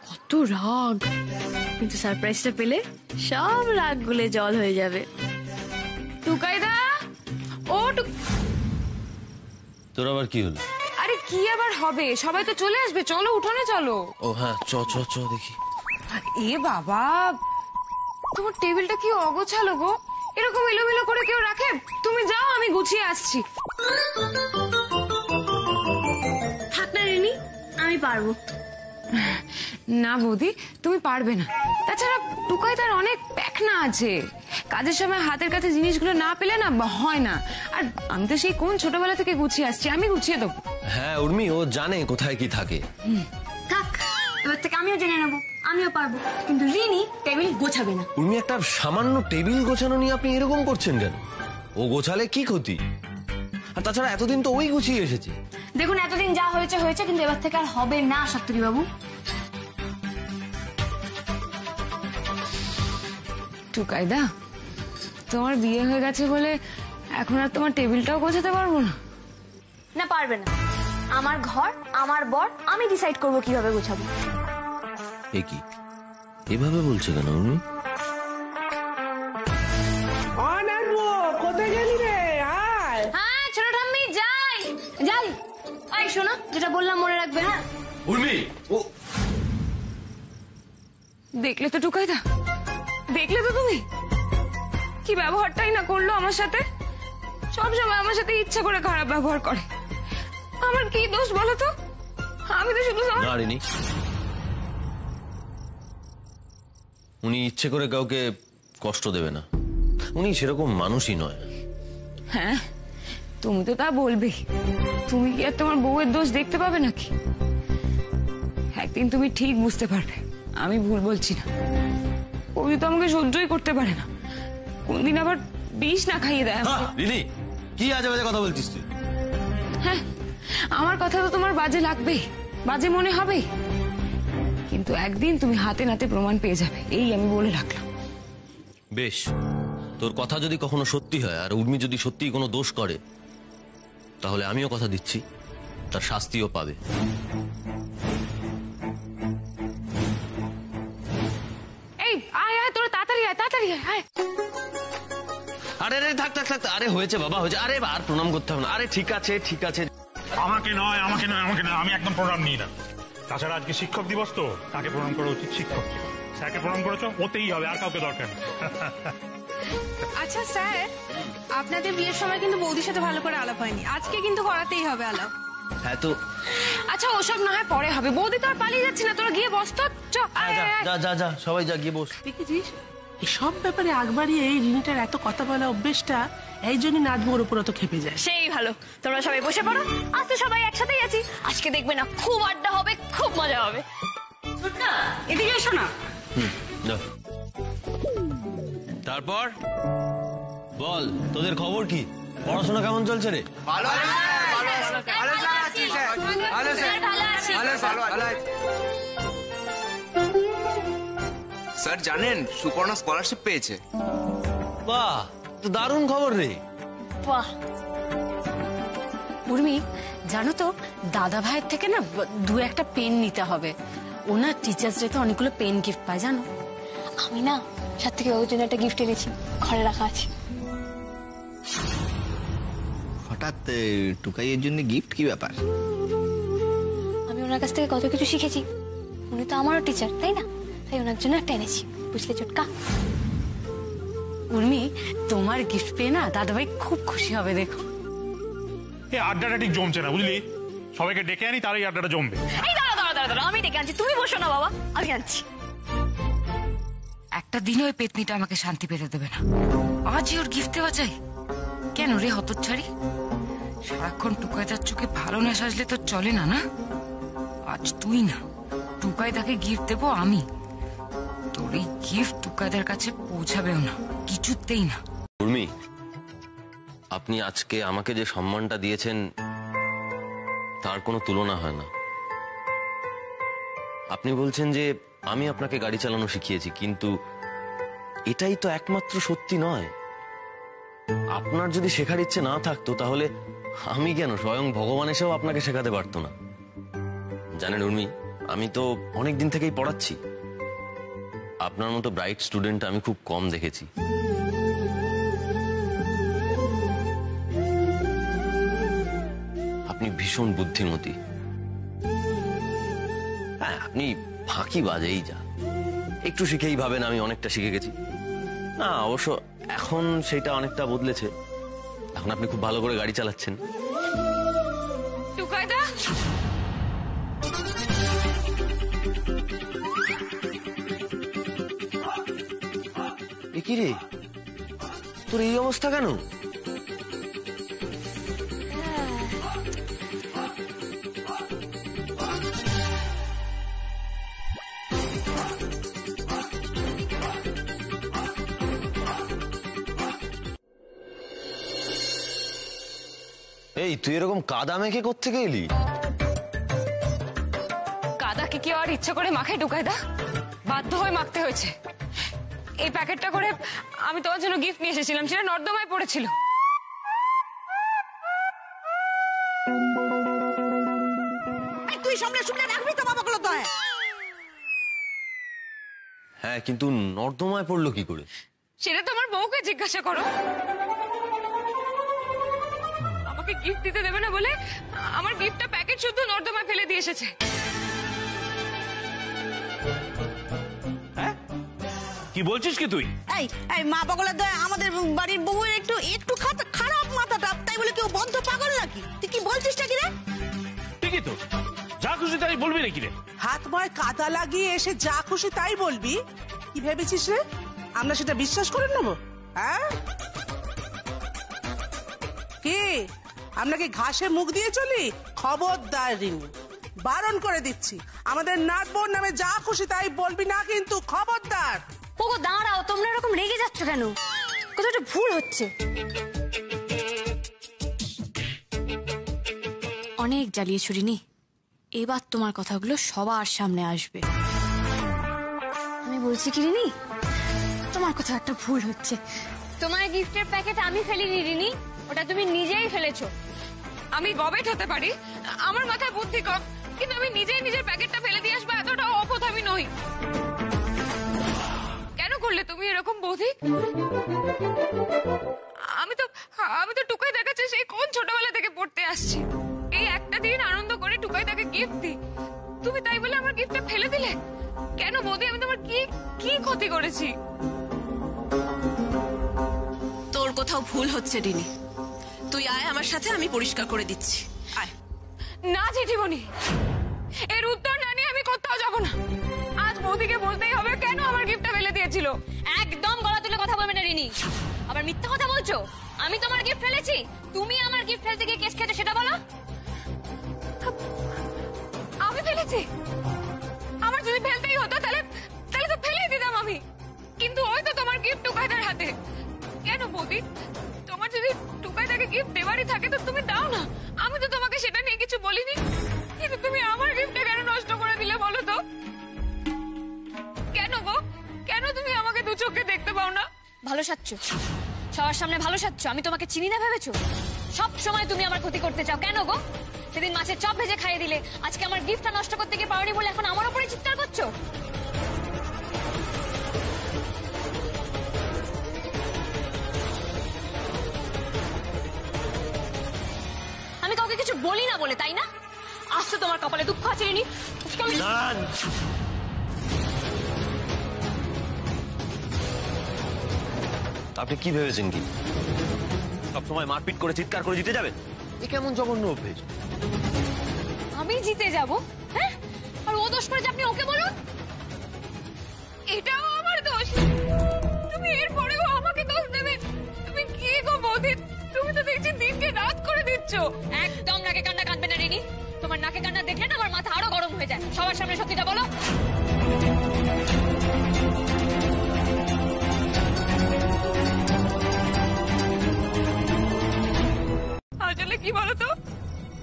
কত রাগ, কিন্তু সারপ্রাইজটা পেলে সব রাগ গুলে জল হয়ে যাবে। টুকাইদা, ও তোর আবার কি হলো? আরে কি আবার হবে, সবাই তো চলে আসবে, চলো উঠোনে চলো। ও হ্যাঁ, চ চ চ দেখি। এ বাবা, তোমার টেবিলটা কি অগোছালো গো, এরকম এলোমেলো করে কেউ রাখে? তুমি যাও, আমি গুছিয়ে আসছি। থাক না রিনি, আমি পারবো। না বৌদি, তুমি পারবে না। তাছাড়া টুকাই তার অনেক প্যাকনা আছে, কাজের সময় হাতের কাছে জিনিসগুলো না পেলে না হয় না। আর আমি তো সেই কোন ছোটবেলা থেকে গুছিয়ে আসছি, আমি গুছিয়ে দেবো। হ্যাঁ উর্মি, ও জানে কোথায় কি থাকে। থাক, এবার থেকে আমিও জেনে নেবো, আমিও পারবো। কিন্তু রিনি টেবিল গোছাবে না। উর্মি, একটা সামান্য টেবিল গোছানো নিয়ে আপনি এরকম করছেন কেন? ও গোছালে কি ক্ষতি? আর তাছাড়া এতদিন তো ওই গুছিয়ে এসেছে। দেখুন, এতদিন যা হয়েছে হয়েছে, কিন্তু এবার থেকে আর হবে না সত্যি বাবু। টুকাইদা, তোমার বিয়ে হয়ে গেছে বলে এখন আর তোমার টেবিলটাও গোছাতে পারবো না? না, পারবে না। আমার ঘর, আমার বর, আমি ডিসাইড করবো কিভাবে গোছাবো। এ কি এভাবে বলছে কেন উর্মি? কোথায় গেলি রে? আয়। হ্যাঁ ছোট ঠাম্মি, যাই যাই। আই শোনো, যেটা বললাম মনে রাখবে। হ্যাঁ উর্মি, ও দেখলে তো টুকাইদা, দেখলে তো তুমি কি ব্যবহারটাই না করলো আমার সাথে। সব সময় আমার সাথে ইচ্ছা করে খারাপ ব্যবহার করে। আমার কি দোষ বলো তো? আমি তো শুধু না রিনি, উনি ইচ্ছে করে কাউকে কষ্ট দেবে না। উনি সেরকম মানুষই নয়। হ্যাঁ, তুমি তো তা বলবে। তুমি কি আর তোমার বউয়ের দোষ দেখতে পাবে নাকি? একদিন তুমি ঠিক বুঝতে পারবে আমি ভুল বলছি না। ও তো আমাকে সহ্যই করতে পারে না, কোনদিন আবার বিষ না খাইয়ে দেয় আমাকে। রিনি, কি আজে বাজে কথা বলছিস তুই? হ্যাঁ, আমার কথা তো তোমার বাজে লাগবে, বাজে মনে হবে, কিন্তু একদিন তুমি হাতে নাতে প্রমাণ পেয়ে যাবে, এই আমি বলে রাখলাম। বেশ, তোর কথা যদি কখনো সত্যি হয় আর উর্মি যদি সত্যি কোনো দোষ করে, তাহলে আমিও কথা দিচ্ছি তার শাস্তিও পাবে। এই আয় আয়, তোরা তাড়াতাড়ি আয়, তাড়াতাড়ি আয়। থাক থাক থাক, আরে হয়েছে বাবা হয়েছে, আরে আর প্রণাম করতে হবে না, আরে ঠিক আছে ঠিক আছে। আমাকে নয় আমাকে নয় আমাকে নয়, আমি একদম প্রণাম নিই না। তাছাড়া আজকে শিক্ষক দিবস তো, তাকে প্রণাম করা উচিত শিক্ষক। স্যারকে প্রণাম করেছো, ওতেই হবে, আর কাউকে দরকার নেই। আচ্ছা স্যার, আপনাদের বিয়ের সময় কিন্তু বৌদির সাথে ভালো করে আলাপ হয়নি, আজকে কিন্তু করাতেই হবে আলাপ। হ্যাঁ তো আচ্ছা ওসব না হয় পরে হবে, বৌদি তো আর পালিয়ে যাচ্ছে না, তোরা গিয়ে বস তো। যা যা যা সবাই যা গিয়ে বস। দেখেছিস সব ব্যাপারে আগ বাড়িয়ে এই রিনিটার এত কথা বলা অভ্যেসটা, এই জন্যই নাচবোর উপর অত খেপে যায়। সেই ভালো, তোমরা সবাই বসে পড়ো, আজ তো সবাই একসাথেই আছি, আজকে দেখবে না খুব আড্ডা হবে, খুব মজা হবে। এদিকে এসো না। তারপর বল, তোদের খবর কি? পড়াশোনা কেমন চলছে রে? স্যার জানেন সুপর্ণা স্কলারশিপ পেয়েছে। বাহ, তো দারুণ খবর রে। বাহ উর্মি, জানো তো দাদা ভাইয়ের থেকে না দু একটা পেন নিতে হবে, ওনার টিচার্স ডে তে অনেকগুলো পেন গিফট পায় জানো। আমি না সাথে ওর জন্য একটা গিফট এনেছি, ঘরে রাখা আছে। হঠাৎ টুকাইয়ের জন্য গিফট, কি ব্যাপার? আমি ওনার কাছ থেকে কত কিছু শিখেছি, উনি তো আমারও টিচার তাই না, তাই ওনার জন্য একটা এনেছি, বুঝলে চটকা। উর্মি, তোমার গিফট পেয়ে না দাদা ভাই খুব খুশি হবে, দেখো। এই আড্ডাটা ঠিক জমছে না বুঝলি, সবাইকে ডেকে আনি তারই আড্ডাটা জমবে। এই দাঁড়া দাঁড়া দাঁড়া দাঁড়া, আমি ডেকে আনছি, তুমি বসো না বাবা, আমি আনছি। একটা দিনও ওই পেতনিটা আমাকে শান্তি পেতে দেবে না, আজই ওর গিফট দেওয়া চাই। কেন রে হতচ্ছাড়ি, সারাক্ষণ টুকাইদার চোখে ভালো না সাজলে তো চলে না। না আজ তুই না, টুকাইদাকে গিফট দেবো আমি। তোর এই গিফট টুকাইদার কাছে পৌঁছাবেও না, কিছুতেই না। উর্মি, আপনি আজকে আমাকে যে সম্মানটা দিয়েছেন তার কোনো তুলনা হয় না। আপনি বলছেন যে আমি আপনাকে গাড়ি চালানো শিখিয়েছি, কিন্তু এটাই তো একমাত্র সত্যি নয়। আপনার যদি শেখার ইচ্ছে না থাকতো তাহলে আমি কেন, স্বয়ং ভগবান এসেও আপনাকে শেখাতে পারতো না। জানেন উর্মি, আমি তো অনেক দিন থেকেই পড়াচ্ছি, আপনার মতো ব্রাইট স্টুডেন্ট আমি খুব কম দেখেছি। আপনি ভীষণ বুদ্ধিমতী। হ্যাঁ, আপনি ফাঁকি বাজেই যা, একটু শিখেই ভাবেন আমি অনেকটা শিখে গেছি। না, অবশ্য এখন সেটা অনেকটা বদলেছে, এখন আপনি খুব ভালো করে গাড়ি চালাচ্ছেন। টুকাইদা, কি রে, তোর এই অবস্থা কেন? এই তুই এরকম কাদা মেখে কোত্থেকে এলি? কাদাকে কি আর ইচ্ছা করে মাখে টুকাইদা, বাধ্য হয়ে মাখতে হয়েছে। এই প্যাকেটটা করে আমি তোমার জন্য গিফট নিয়ে এসেছিলাম, সেটা নর্দমায় পড়েছিল। তুই সামনে শুনে রাখবি তো বাবাগুলো তো। হ্যাঁ, কিন্তু নর্দমায় পড়লো কি করে? সেটা তোমার বউকে জিজ্ঞাসা করো। আমাকে গিফট দিতে দেবে না বলে আমার গিফটটা প্যাকেট শুদ্ধ নর্দমায় ফেলে দিয়ে এসেছে। কি বলছিস কি তুই? এই এই মা পাগলের দয়া, আমাদের বাড়ির বউয়ের একটু একটু খারাপ মাথাটা, তাই বলে কেউ বন্ধ পাগল নাকি? তুই কি বলছিস নাকি রে? ঠিকই তো, যা খুশি তাই বলবি নাকি রে? হাত পায়ে কাদা লাগিয়ে এসে যা খুশি তাই বলবি? কি ভেবেছিস রে আমরা সেটা বিশ্বাস করে নেবো? হ্যাঁ, কি আমরা কি ঘাসে মুখ দিয়ে চলি? খবরদার রিনি, বারণ করে দিচ্ছি, আমাদের নাট বোন নামে যা খুশি তাই বলবি না কিন্তু, খবরদার। ওগো দাঁড়াও, তোমরা এরকম রেগে যাচ্ছ কেন? কোথাও একটা ভুল হচ্ছে। অনেক জ্বালিয়েছো রিনি, এবার তোমার কথাগুলো সবার সামনে আসবে। আমি বলছি কি রিনি, তোমার কোথাও একটা ভুল হচ্ছে। তোমার গিফটের প্যাকেট আমি ফেলিনি রিনি, ওটা তুমি নিজেই ফেলেছো। আমি গবেট হতে পারি, আমার মাথায় বুদ্ধি কম, কিন্তু আমি নিজেই নিজের প্যাকেটটা ফেলে দিয়ে আসবো এতটা অপথ আমি নই। কেন করলে তুমি এরকম বৌদি? আমি আমি তো টুকাই দেখাচ্ছে সেই কোন ছোটবেলা থেকে পড়তে আসছি। এই একটা দিন আনন্দ করে টুকাই তাকে গিফট দিই, তুমি তাই বলে আমার গিফটটা ফেলে দিলে কেন বৌদি? আমি তোমার কি কি ক্ষতি করেছি? তোর কোথাও ভুল হচ্ছে রিনি, তুই আয় আমার সাথে, আমি পরিষ্কার করে দিচ্ছি। আয়। না জেঠিমণি, এর উত্তর না নিয়ে আমি কোথাও যাব না। আজ বৌদিকে বলতেই হবে কেন আমার গিফটটা ফেলে দিয়েছিল। একদম গলা তুলে কথা বলবে না রিনি, আবার মিথ্যা কথা বলছো। আমি তোমার গিফট ফেলেছি, তুমি আমার গিফট ফেলতে গিয়ে কেস খেতে, সেটা বলো। আমি ফেলেছি? আমার যদি ফেলতেই হতো তাহলে তাহলে তো ফেলেই দিতাম আমি, কিন্তু ওই তো তোমার গিফট টুকাইদার হাতে। কেন বৌদি, তোমার যদি টুকাইদাকে গিফট দেওয়ারই থাকে তো তুমি দাও না, আমি তো তোমাকে সেটা নিয়ে কিছু বলিনি। কিন্তু তুমি আমার গিফটটা কেন নষ্ট করে দিলে বলো তো? কেন গো, কেন তুমি আমাকে দু চোখে দেখতে পাও না? ভালো সাজছো, সবার সামনে ভালো সাজছো। আমি তোমাকে চিনি না ভেবেছো? সব সময় তুমি আমার ক্ষতি করতে চাও। কেন গো? সেদিন মাছের চপ ভেজে খাইয়ে দিলে, আজকে আমার গিফটটা নষ্ট করতে গিয়ে পারোনি বলে এখন আমার উপরে চিৎকার করছো। আমি কাউকে কিছু বলি না বলে, তাই না? আসছে তোমার কপালে দুঃখ আছে রিনি। আপনি কি ভেবেছেন কি সবসময় মারপিট করে চিৎকার করে জিতে যাবেন? এ কেমন জঘন্য অভ্যেস। আমি জিতে যাব? হ্যাঁ, আর ও দোষ করেছে আপনি ওকে বলুন। এটাও আমার দোষ? তুমি এরপরেও আমাকে দোষ দেবে? তুমি কি গো বৌদি, তুমি তো দেখছি দিনকে রাত করে দিচ্ছ। একদম নাকে কান্না কাঁদবে না রিনি, তোমার নাকে কান্না দেখলে না আমার মাথা আরো গরম হয়ে যায়। সবার সামনে সত্যিটা বলো। আসলে কি বলতো,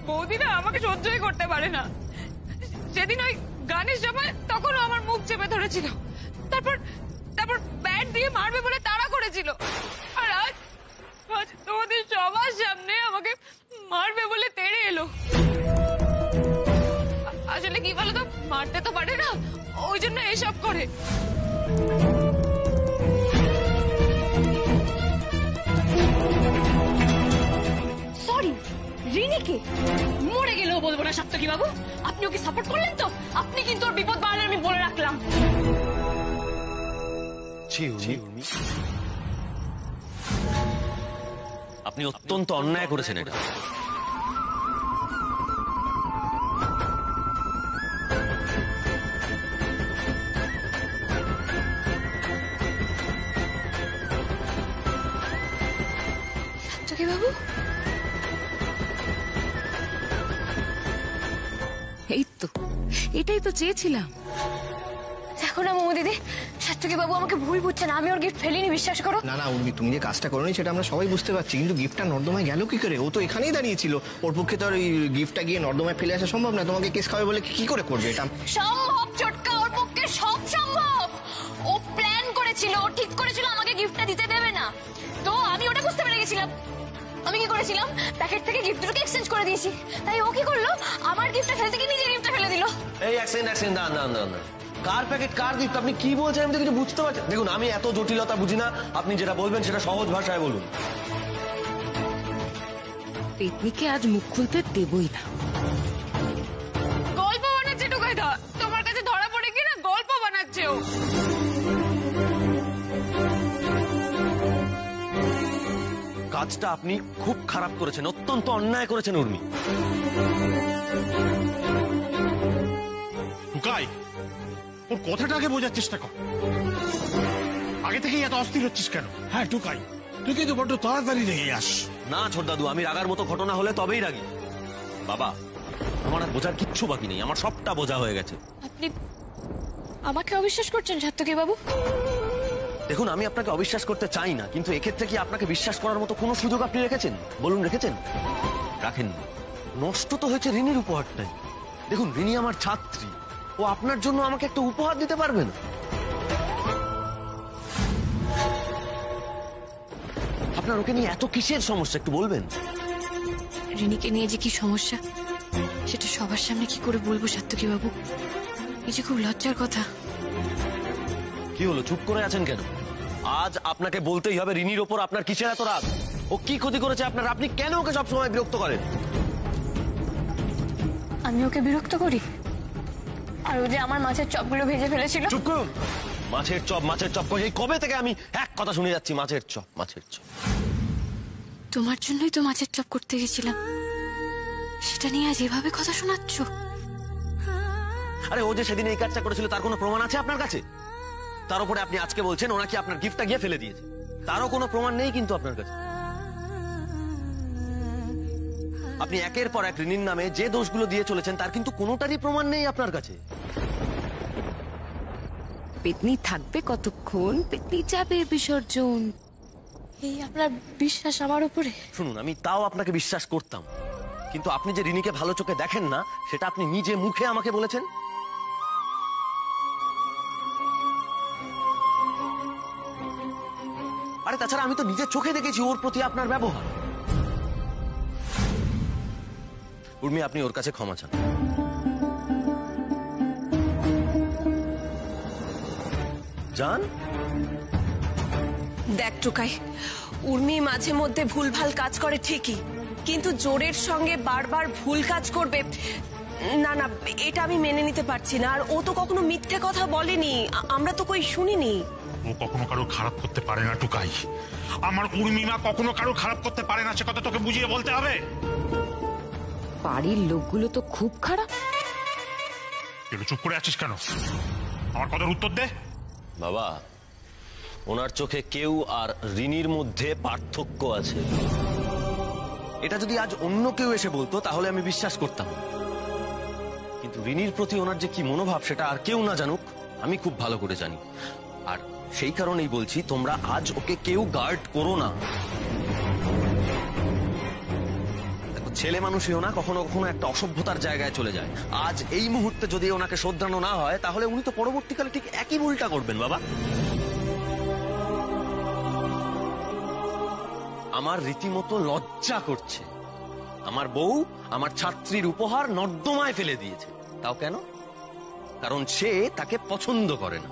বৌদি না আমাকে সহ্যই করতে পারে না। সেদিন ওই গানের সময় তখনও আমার মুখ চেপে ধরেছিল, তারপর তারপর ব্যাট দিয়ে মারবে বলে তাড়া করেছিল, আর আজ আজ তোমাদের সবার সামনে আমাকে মারবে বলে তেড়ে এলো। আসলে কি বলতো, মারতে তো পারে না, ওই জন্য এসব করে। সরি, রিনিকে মরে গেলেও বলবো না সাত্তকী বাবু। আপনি ওকে সাপোর্ট করলেন তো, আপনি কিন্তু ওর বিপদ বাড়ালে আমি বলে রাখলাম। আপনি অত্যন্ত অন্যায় করেছেন এটা। সাত্তকী বাবু, এই তো, এটাই তো চেয়েছিলাম। দেখো না মোমো দিদি, সাত্তকী বাবু আমাকে ভুল বুঝছেন। আমি ওর গিফট ফেলিনি, বিশ্বাস করো। না না উর্মি, তুমি যে কাজটা করোনি সেটা আমরা সবাই বুঝতে পারছি, কিন্তু গিফটটা নর্দমায় গেল কি করে? ও তো এখানেই দাঁড়িয়েছিল, ওর পক্ষে তো আর ওই গিফটটা গিয়ে নর্দমায় ফেলে আসা সম্ভব না। তোমাকে কেস খাবে বলে কি করে করবে এটা? সম্ভব চটকা, ওর পক্ষে সব সম্ভব। ও প্ল্যান করেছিল, ও ঠিক করেছিল আমাকে গিফটটা দিতে দেবে না, তো আমি ওটা বুঝতে পেরে গেছিলাম। আমি কি করেছিলাম, প্যাকেট থেকে গিফট দুটোকে এক্সচেঞ্জ করে দিয়েছি। তাই ও কি করলো, আমার গিফটটা ফেলতে গিয়ে নিজের গিফটটা ফেলে দিল। এই না না না না, কার প্যাকেট কার গিফট আপনি কি বলছেন? আমি তো কিছু বুঝতে পারছি। দেখুন, আমি এত জটিলতা বুঝি না, আপনি যেটা বলবেন সেটা সহজ ভাষায় বলুন। পেতনিকে আজ মুখ খুলতে দেবই না। গল্প বানাচ্ছে টুকাইদা, তোমার কাছে ধরা পড়ে কি না গল্প বানাচ্ছে ও। কাজটা আপনি খুব খারাপ করেছেন, অত্যন্ত অন্যায় করেছেন উর্মি। টুকাই, ওর কথাটাকে বোঝার চেষ্টা কর। আগে থেকেই এত অস্থির হচ্ছিস কেন? হ্যাঁ টুকাই, তুই কিন্তু বড্ড তাড়াতাড়ি রেগে যাস। না ছোট দাদু, আমি রাগার মতো ঘটনা হলে তবেই রাগি। বাবা, আমার আর বোঝার কিচ্ছু বাকি নেই, আমার সবটা বোঝা হয়ে গেছে। আপনি আমাকে অবিশ্বাস করছেন সাত্তকী বাবু? দেখুন, আমি আপনাকে অবিশ্বাস করতে চাই না, কিন্তু এক্ষেত্রে কি আপনাকে বিশ্বাস করার মতো কোনো সুযোগ আপনি রেখেছেন? বলুন, রেখেছেন? রাখেননি। নষ্ট তো হয়েছে রিনির উপহারটাই। দেখুন, রিনি আমার ছাত্রী, ও আপনার জন্য আমাকে একটা উপহার দিতে পারবে না। আপনার ওকে নিয়ে এত কিসের সমস্যা একটু বলবেন? রিনিকে নিয়ে যে কি সমস্যা সেটা সবার সামনে কি করে বলবো সাত্তকী বাবু? এই যে খুব লজ্জার কথা। কি হলো, চুপ করে আছেন কেন? আজ আপনাকে বলতেই হবে রিনির ওপর আপনার কিসের এত রাগ? ও কি ক্ষতি করেছে আপনার? আপনি কেন ওকে সবসময় বিরক্ত করেন? আমি ওকে বিরক্ত করি? আর ও যে আমার মাছের চপগুলো ভেজে ফেলেছিল। চুপ করুন। মাছের চপ করে কবে থেকে আমি এক কথা শুনে যাচ্ছি, মাছের চপ। তোমার জন্যই তো মাছের চপ করতে গেছিলাম, সেটা নিয়ে আজ এভাবে কথা শোনাচ্ছ? আরে ও যে সেদিন এই কাজটা করেছিল তার কোনো প্রমাণ আছে আপনার কাছে? তার উপরে আপনি আজকে বলছেন ওনাকে আপনার গিফটটা গিয়ে ফেলে দিয়েছে, তারও কোনো প্রমাণ নেই কিন্তু আপনার কাছে। আপনি একের পর এক রিনির নামে যে দোষগুলো দিয়ে চলেছেন তার কিন্তু কোনোটারই প্রমাণ নেই আপনার কাছে। পেতনি থাকবে কতক্ষণ, পেতনি যাবে বিসর্জন। এই আপনার বিশ্বাস আমার উপরে? শুনুন, আমি তাও আপনাকে বিশ্বাস করতাম, কিন্তু আপনি যে রিনিকে ভালো চোখে দেখেন না সেটা আপনি নিজে মুখে আমাকে বলেছেন। আরে তাছাড়া আমি তো নিজের চোখে দেখেছি ওর প্রতি আপনার ব্যবহার। উর্মি, আপনি ওর কাছে ক্ষমা চান। জান, দেখ টুকাই, উর্মি মাঝে মধ্যে ভুলভাল কাজ করে ঠিকই, কিন্তু জোরের সঙ্গে বারবার ভুল কাজ করবে না, না, এটা আমি মেনে নিতে পারছি না। আর ও তো কখনো মিথ্যে কথা বলেনি, আমরা তো কই শুনিনি। ও কখনো কারো খারাপ করতে পারে না টুকাই। আমার উর্মিমা কখনো কারো খারাপ করতে পারে না, সে কথা তোকে বুঝিয়ে বলতে হবে। বাড়ির লোকগুলো তো খুব খারাপ। একটু চুপ করে আছিস কেন? আমার কথার উত্তর দে। বাবা, ওনার চোখে কেউ আর রিনির মধ্যে পার্থক্য আছে। এটা যদি আজ অন্য কেউ এসে বলতো তাহলে আমি বিশ্বাস করতাম, কিন্তু রিনির প্রতি ওনার যে কি মনোভাব সেটা আর কেউ না জানুক আমি খুব ভালো করে জানি। আর সেই কারণেই বলছি, তোমরা আজ ওকে কেউ গার্ড করো না। দেখো, ছেলে মানুষইও না কখনো কখনো একটা অসভ্যতার জায়গায় চলে যায়। আজ এই মুহূর্তে যদি ওনাকে শোধরানো না হয় তাহলে উনি তো পরবর্তীকালে ঠিক একই ভুলটা করবেন। বাবা, আমার রীতিমতো লজ্জা করছে। আমার বউ আমার ছাত্রীর উপহার নর্দমায় ফেলে দিয়েছে। তাও কেন? কারণ সে তাকে পছন্দ করে না।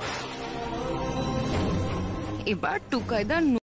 এবার টুকাইদার